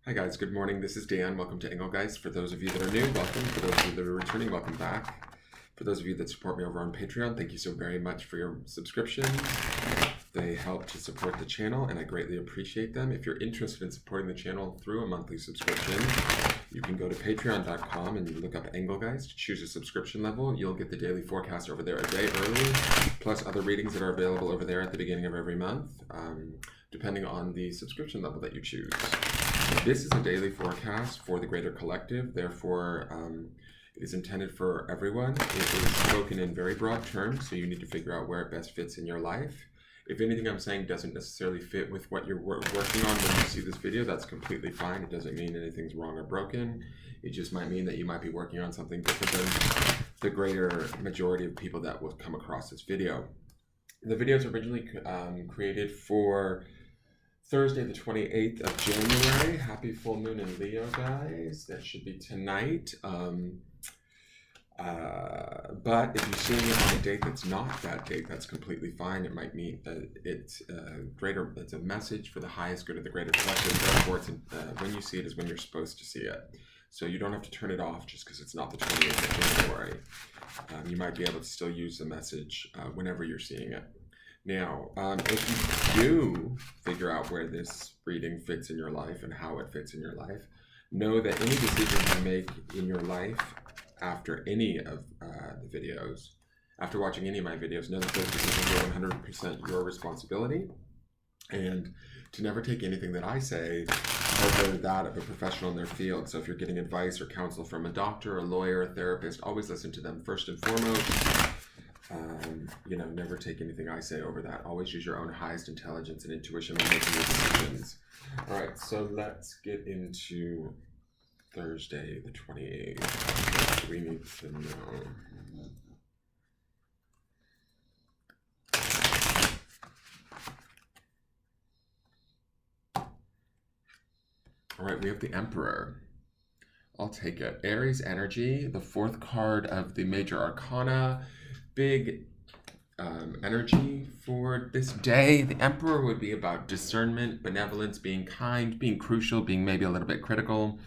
Hi guys, good morning. This is Dan. Welcome to Engelgeist. For those of you that are new, welcome. For those of you that are returning, welcome back. For those of you that support me over on Patreon, thank you so very much for your subscriptions. They help to support the channel and I greatly appreciate them. If you're interested in supporting the channel through a monthly subscription, you can go to patreon.com and you look up Engelgeist, choose a subscription level. You'll get the daily forecast over there a day early, plus other readings that are available over there at the beginning of every month, depending on the subscription level that you choose. This is a daily forecast for the greater collective, therefore it is intended for everyone. It is spoken in very broad terms, so you need to figure out where it best fits in your life. If anything I'm saying doesn't necessarily fit with what you're working on when you see this video, that's completely fine. It doesn't mean anything's wrong or broken. It just might mean that you might be working on something different than the greater majority of people that will come across this video. The video is originally created for Thursday, the 28th of January. Happy full moon in Leo, guys. That should be tonight. But if you're seeing it on a date that's not that date, that's completely fine. It might mean it's a message for the highest good of the greater collective. Therefore, when you see it is when you're supposed to see it. So you don't have to turn it off just because it's not the 28th of January. You might be able to still use the message whenever you're seeing it. Now, if you do figure out where this reading fits in your life and how it fits in your life, know that any decisions you make in your life after any of the videos, after watching any of my videos, know that those decisions are 100% your responsibility, and to never take anything that I say over that of a professional in their field. So if you're getting advice or counsel from a doctor, a lawyer, a therapist, always listen to them first and foremost. Never take anything I say over that. Always use your own highest intelligence and intuition when making your decisions. All right, so let's get into Thursday, the 28th. What do we need to know? All right, we have the Emperor. I'll take it. Aries energy, the fourth card of the major arcana. Big energy for this day. The Emperor would be about discernment, benevolence, being kind, being crucial, being maybe a little bit critical.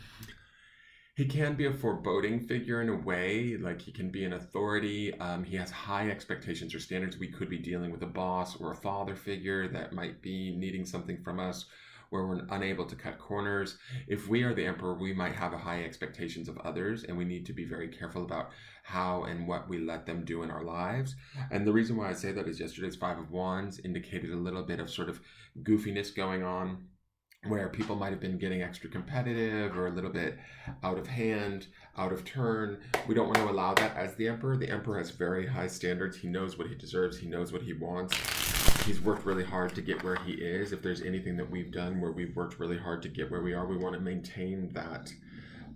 He can be a foreboding figure in a way, like he can be an authority. He has high expectations or standards. We could be dealing with a boss or a father figure that might be needing something from us, where we're unable to cut corners. If we are the Emperor, we might have a high expectations of others, and we need to be very careful about how and what we let them do in our lives. And the reason why I say that is yesterday's Five of Wands indicated a little bit of sort of goofiness going on, where people might have been getting extra competitive or a little bit out of hand, out of turn. We don't want to allow that as the Emperor. The Emperor has very high standards. He knows what he deserves. He knows what he wants. He's worked really hard to get where he is. If there's anything that we've done where we've worked really hard to get where we are, we want to maintain that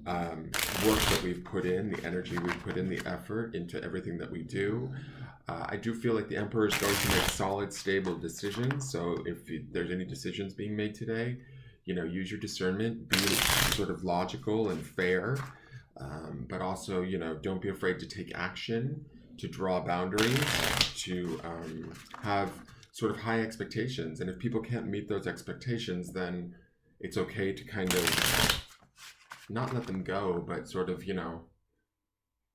work that we've put in, the energy we've put in, the effort into everything that we do. I do feel like the Emperor is going to make solid, stable decisions. So if there's any decisions being made today, use your discernment, be sort of logical and fair, but also, don't be afraid to take action, to draw boundaries, to have sort of high expectations. And if people can't meet those expectations, then it's okay to kind of not let them go, but sort of, how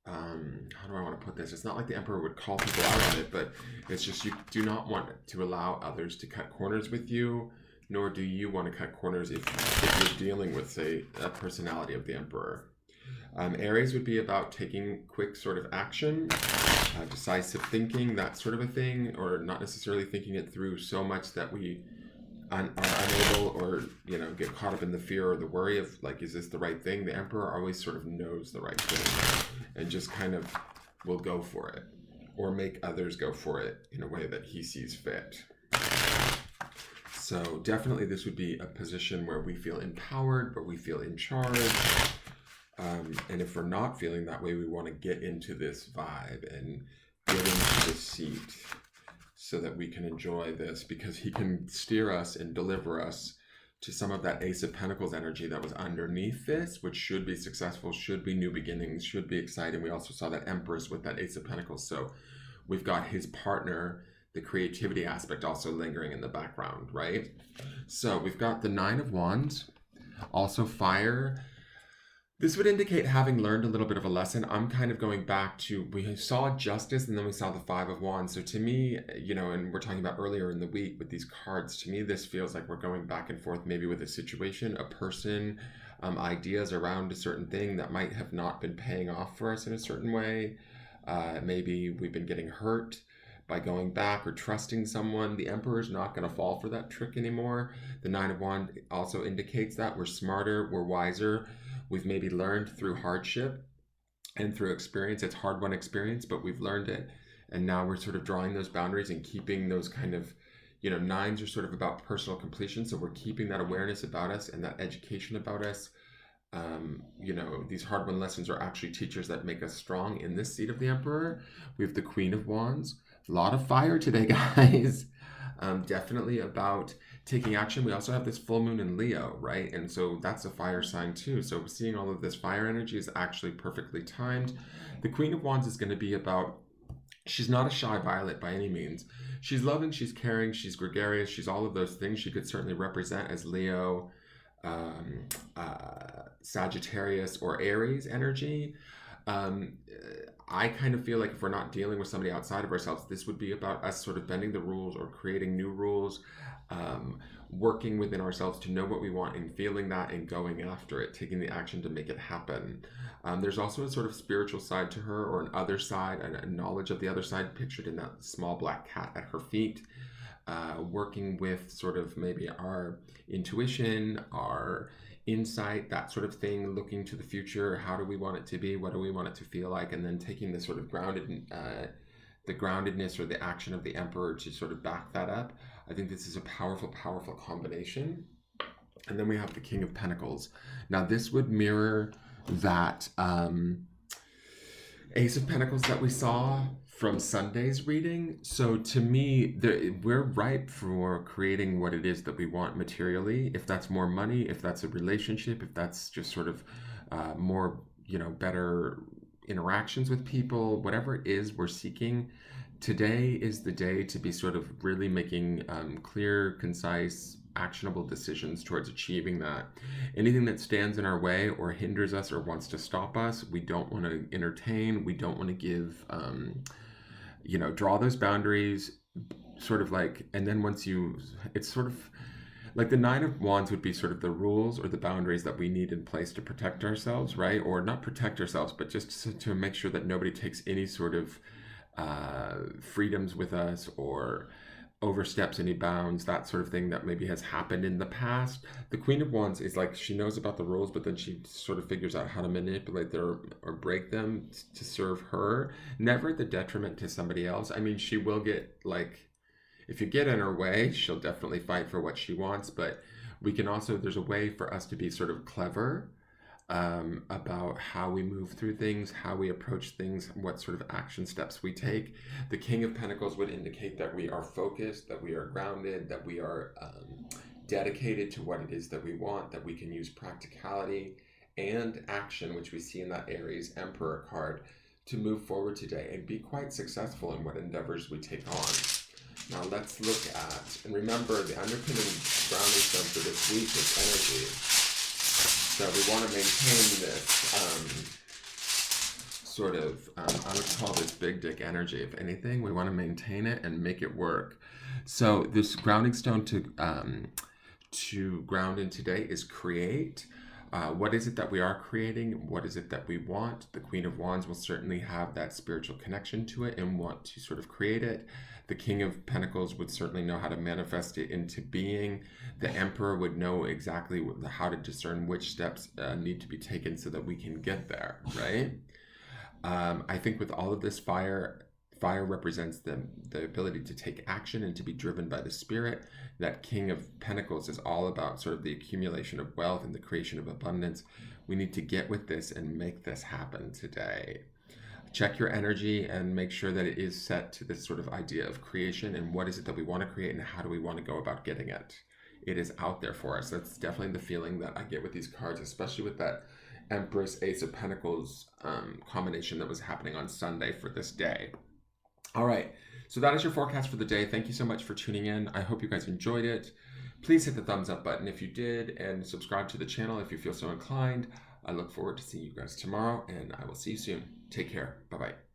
do I want to put this? It's not like the Emperor would call people out on it, but it's just you do not want to allow others to cut corners with you, nor do you want to cut corners if you're dealing with, say, a personality of the Emperor. Aries would be about taking quick sort of action, decisive thinking, that sort of a thing, or not necessarily thinking it through so much that we are unable or, get caught up in the fear or the worry of, like, is this the right thing? The Emperor always sort of knows the right thing and just kind of will go for it or make others go for it in a way that he sees fit. So definitely this would be a position where we feel empowered, where we feel in charge. And if we're not feeling that way, we want to get into this vibe and get into this seat so that we can enjoy this, because he can steer us and deliver us to some of that Ace of Pentacles energy that was underneath this, which should be successful, should be new beginnings, should be exciting. We also saw that Empress with that Ace of Pentacles. So we've got his partner, the creativity aspect also lingering in the background, right? So we've got the Nine of Wands. Also fire. This would indicate having learned a little bit of a lesson. I'm kind of going back to, we saw justice and then we saw the Five of Wands. So to me, and we're talking about earlier in the week with these cards, to me, this feels like we're going back and forth maybe with a situation, a person, ideas around a certain thing that might have not been paying off for us in a certain way. Maybe we've been getting hurt by going back or trusting someone. The Emperor's not going to fall for that trick anymore. The Nine of Wands also indicates that we're smarter, we're wiser. We've maybe learned through hardship and through experience. It's hard won experience, but we've learned it. And now we're sort of drawing those boundaries and keeping those kind of, nines are sort of about personal completion. So we're keeping that awareness about us and that education about us. These hard won lessons are actually teachers that make us strong. In this seat of the Emperor, we have the Queen of Wands. A lot of fire today, guys. Definitely about taking action. We also have this full moon in Leo, right? And so that's a fire sign too. So seeing all of this fire energy is actually perfectly timed. The Queen of Wands is going to be about, she's not a shy violet by any means. She's loving, she's caring, she's gregarious, she's all of those things. She could certainly represent as Leo, Sagittarius, or Aries energy. I kind of feel like if we're not dealing with somebody outside of ourselves, this would be about us sort of bending the rules or creating new rules, working within ourselves to know what we want and feeling that and going after it, taking the action to make it happen. There's also a sort of spiritual side to her, or an other side, a knowledge of the other side pictured in that small black cat at her feet. Working with sort of maybe our intuition, our insight, that sort of thing, looking to the future. How do we want it to be? What do we want it to feel like? And then taking the sort of the groundedness or the action of the Emperor to sort of back that up. I think this is a powerful, powerful combination. And then we have the King of Pentacles. Now this would mirror that Ace of Pentacles that we saw from Sunday's reading. So to me, we're ripe for creating what it is that we want materially. If that's more money, if that's a relationship, if that's just sort of more, better interactions with people, whatever it is we're seeking, today is the day to be sort of really making clear, concise, actionable decisions towards achieving that. Anything that stands in our way or hinders us or wants to stop us, we don't want to entertain. We don't want to give, draw those boundaries, sort of like, and then it's sort of like the Nine of Wands would be sort of the rules or the boundaries that we need in place to protect ourselves, right? Or not protect ourselves, but just to make sure that nobody takes any sort of freedoms with us or oversteps any bounds, that sort of thing that maybe has happened in the past. The Queen of Wands is like, she knows about the rules, but then she sort of figures out how to manipulate them or break them to serve her, never at the detriment to somebody else. I mean, she will get, like, if you get in her way, she'll definitely fight for what she wants, but we can also, there's a way for us to be sort of clever about how we move through things, how we approach things, what sort of action steps we take. The King of Pentacles would indicate that we are focused, that we are grounded, that we are dedicated to what it is that we want, that we can use practicality and action, which we see in that Aries Emperor card, to move forward today and be quite successful in what endeavors we take on. Now let's look at, and remember, the underpinning grounding stone for this week is energy. So we want to maintain this sort of, I would call this big dick energy. If anything, we want to maintain it and make it work. So this grounding stone to ground in today is create. What is it that we are creating? What is it that we want? The Queen of Wands will certainly have that spiritual connection to it and want to sort of create it. The King of Pentacles would certainly know how to manifest it into being. The Emperor would know exactly how to discern which steps need to be taken so that we can get there, right? I think with all of this, fire represents the ability to take action and to be driven by the spirit. That King of Pentacles is all about sort of the accumulation of wealth and the creation of abundance. We need to get with this and make this happen today. Check your energy and make sure that it is set to this sort of idea of creation and what is it that we want to create and how do we want to go about getting it. It is out there for us. That's definitely the feeling that I get with these cards, especially with that Empress Ace of Pentacles combination that was happening on Sunday for this day. All right, so that is your forecast for the day. Thank you so much for tuning in. I hope you guys enjoyed it. Please hit the thumbs up button if you did, and subscribe to the channel if you feel so inclined. I look forward to seeing you guys tomorrow, and I will see you soon. Take care. Bye-bye.